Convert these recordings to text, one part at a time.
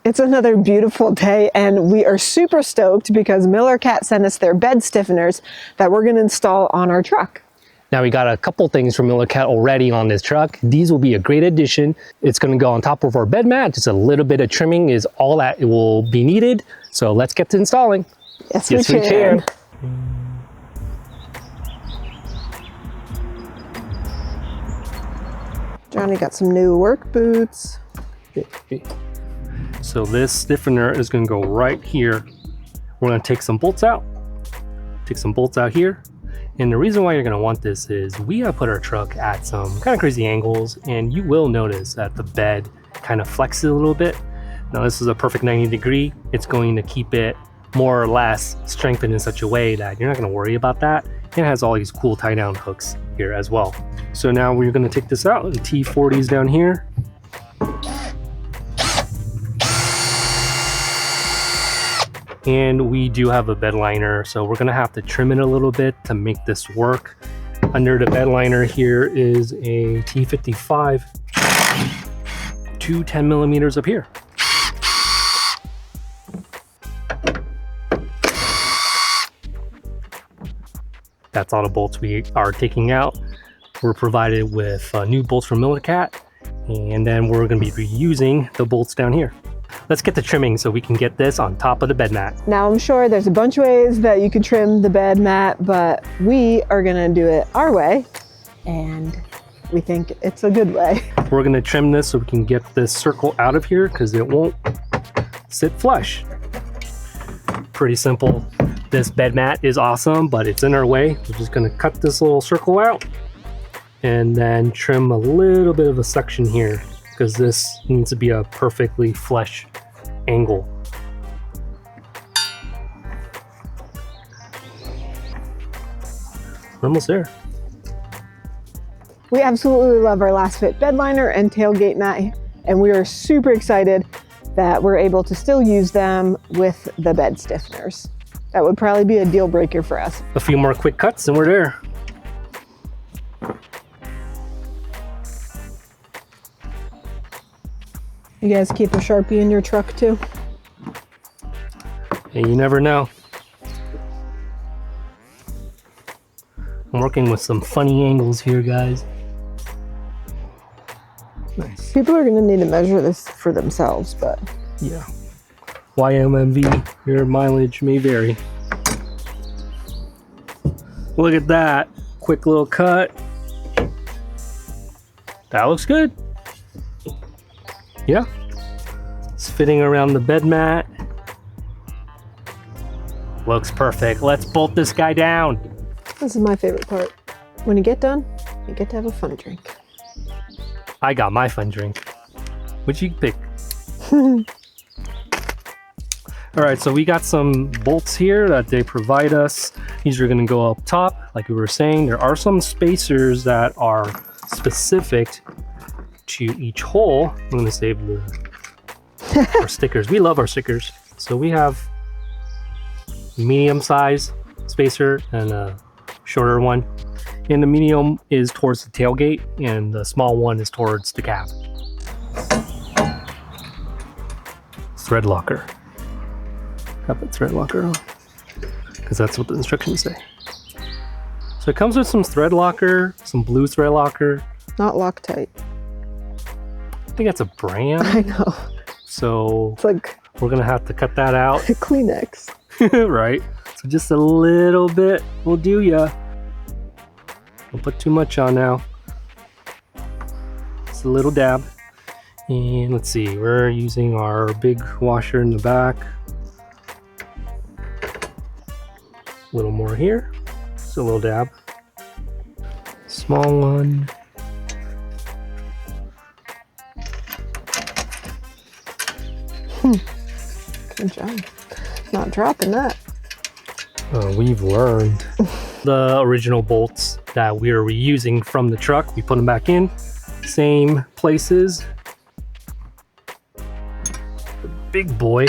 It's another beautiful day and we are super stoked because MillerCat sent us their bed stiffeners that we're going to install on our truck. Now we got a couple things from MillerCat already on this truck. These will be a great addition. It's going to go on top of our bed mat. Just a little bit of trimming is all that it will be needed. So let's get to installing. Yes, we can. Johnny got some new work boots. So this stiffener is going to go right here. We're going to take some bolts out. Take some bolts out here. And the reason why you're going to want this is we have put our truck at some kind of crazy angles, and you will notice that the bed kind of flexes a little bit. Now this is a perfect 90 degree. It's going to keep it more or less strengthened in such a way that you're not going to worry about that. And it has all these cool tie down hooks here as well. So now we're going to take this out. The T40 is down here. And we do have a bed liner, so we're gonna have to trim it a little bit to make this work. Under the bed liner here is a T55 to 10 millimeters up here. That's all the bolts we are taking out. We're provided with new bolts from MillerCat, and then we're gonna be reusing the bolts down here. Let's get to trimming so we can get this on top of the bed mat. Now I'm sure there's a bunch of ways that you can trim the bed mat, but we are gonna do it our way, and we think it's a good way. We're gonna trim this so we can get this circle out of here because it won't sit flush. Pretty simple. This bed mat is awesome, but it's in our way. We're just gonna cut this little circle out and then trim a little bit of a section here, because this needs to be a perfectly flush angle. We're almost there. We absolutely love our last fit bed liner and tailgate mat, and we are super excited that we're able to still use them with the bed stiffeners. That would probably be a deal breaker for us. A few more quick cuts and we're there. You guys keep a Sharpie in your truck too? Hey, you never know. I'm working with some funny angles here, guys. Nice. People are gonna need to measure this for themselves, but yeah. YMMV, your mileage may vary. Look at that. Quick little cut. That looks good. Yeah, it's fitting around the bed mat. Looks perfect. Let's bolt this guy down. This is my favorite part. When you get done, you get to have a fun drink. I got my fun drink. What'd you pick? All right, so we got some bolts here that they provide us. These are gonna go up top, like we were saying. There are some spacers that are specific to each hole. I'm going to save our stickers. We love our stickers. So we have medium size spacer and a shorter one. And the medium is towards the tailgate and the small one is towards the cab. Thread locker. Got the thread locker on because that's what the instructions say. So it comes with some thread locker, some blue thread locker. Not Loctite. I think that's a brand. I know. So it's like we're gonna have to cut that out. Kleenex. Right. So just a little bit will do ya. Don't put too much on now. Just a little dab. And let's see, we're using our big washer in the back. A little more here. Just a little dab. Small one. Good job. Not dropping that. We've learned. The original bolts that we are reusing from the truck, we put them back in. Same places. The big boy.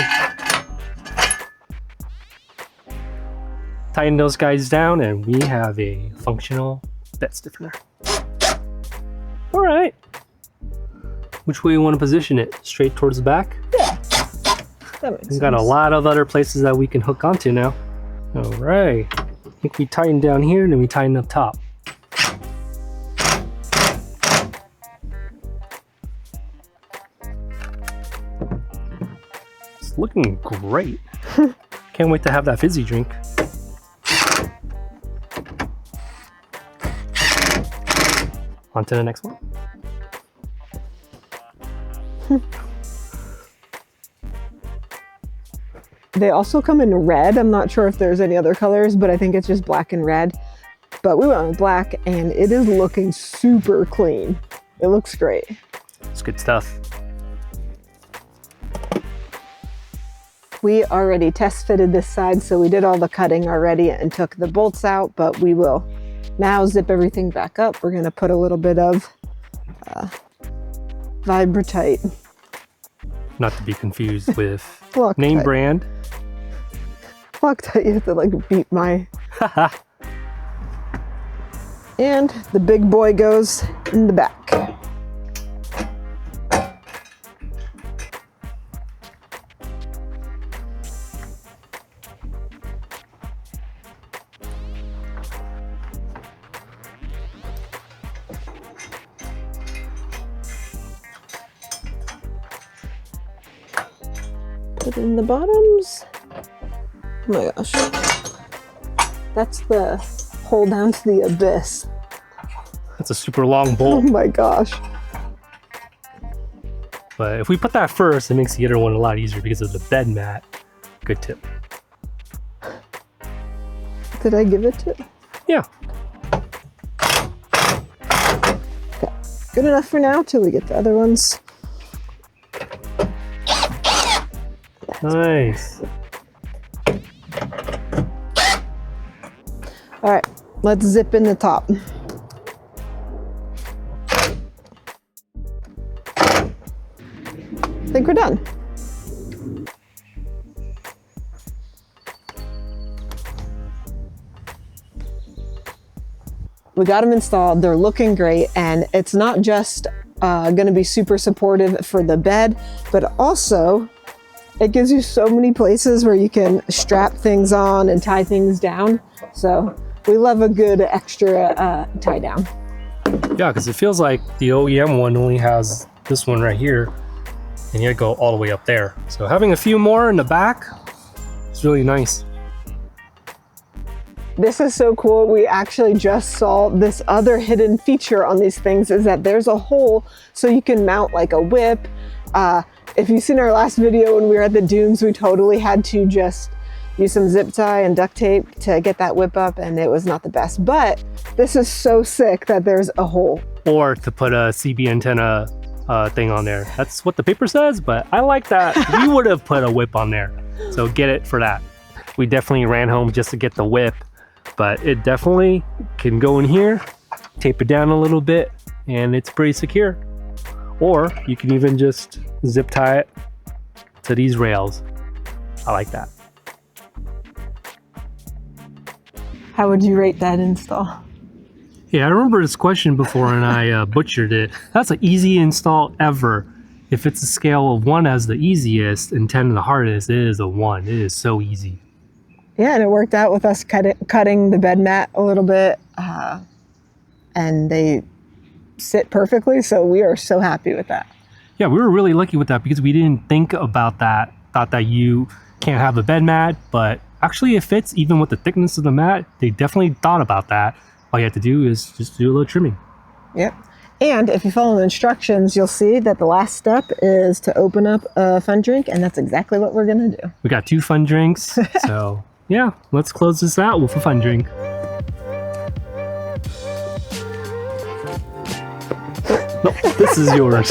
Tighten those guys down and we have a functional bed stiffener. All right. Which way you want to position it? Straight towards the back? Yeah. That makes sense. We've got a lot of other places that we can hook onto now. All right. I think we tighten down here and then we tighten up top. It's looking great. Can't wait to have that fizzy drink. On to the next one. They also come in red. I'm not sure if there's any other colors, but I think it's just black and red. But we went with black and it is looking super clean. It looks great. It's good stuff. We already test fitted this side, so we did all the cutting already and took the bolts out, but we will now zip everything back up. We're gonna put a little bit of Vibratite. Not to be confused with Loctite. name brand. Loctite, you have to like beat my... And the big boy goes in the back. Put in the bottoms. Oh my gosh. That's the hole down to the abyss. That's a super long Oh bolt. my gosh. But if we put that first, it makes the other one a lot easier because of the bed mat. Good tip. Did I give it to? Yeah. Okay. Good enough for now till we get the other ones. Nice. All right, let's zip in the top. I think we're done. We got them installed, they're looking great, and it's not just gonna be super supportive for the bed, but also it gives you so many places where you can strap things on and tie things down. So we love a good extra tie down. Yeah, because it feels like the OEM one only has this one right here, and you go all the way up there. So having a few more in the back is really nice. This is so cool. We actually just saw this other hidden feature on these things, is that there's a hole so you can mount like a whip. If you've seen our last video when we were at the dunes, we totally had to just use some zip tie and duct tape to get that whip up, and it was not the best. But this is so sick that there's a hole. Or to put a CB antenna thing on there. That's what the paper says, but I like that. We would have put a whip on there. So get it for that. We definitely ran home just to get the whip, but it definitely can go in here, tape it down a little bit, and it's pretty secure. Or you can even just zip tie it to these rails. I like that. How would you rate that install? Yeah, I remember this question before and I butchered it. That's an easy install ever. If it's a scale of 1 as the easiest and 10 the hardest, it is a 1. It is so easy. Yeah, and it worked out with us cutting the bed mat a little bit, and they sit perfectly, so we are so happy with that. Yeah, we were really lucky with that because we didn't think about that. Thought that you can't have a bed mat, but actually it fits even with the thickness of the mat. They definitely thought about that. All you have to do is just do a little trimming. Yep. And if you follow the instructions, you'll see that the last step is to open up a fun drink, and that's exactly what we're gonna do. We got 2 fun drinks, so yeah, let's close this out with a fun drink. No, this is yours.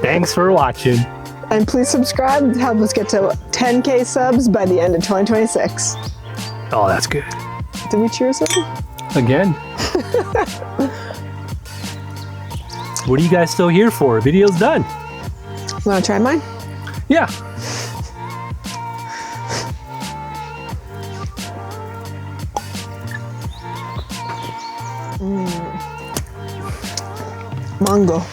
Thanks for watching. And please subscribe to help us get to 10K subs by the end of 2026. Oh, that's good. Did we cheers them? Again. What are you guys still here for? Video's done. Wanna try mine? Yeah. Mango.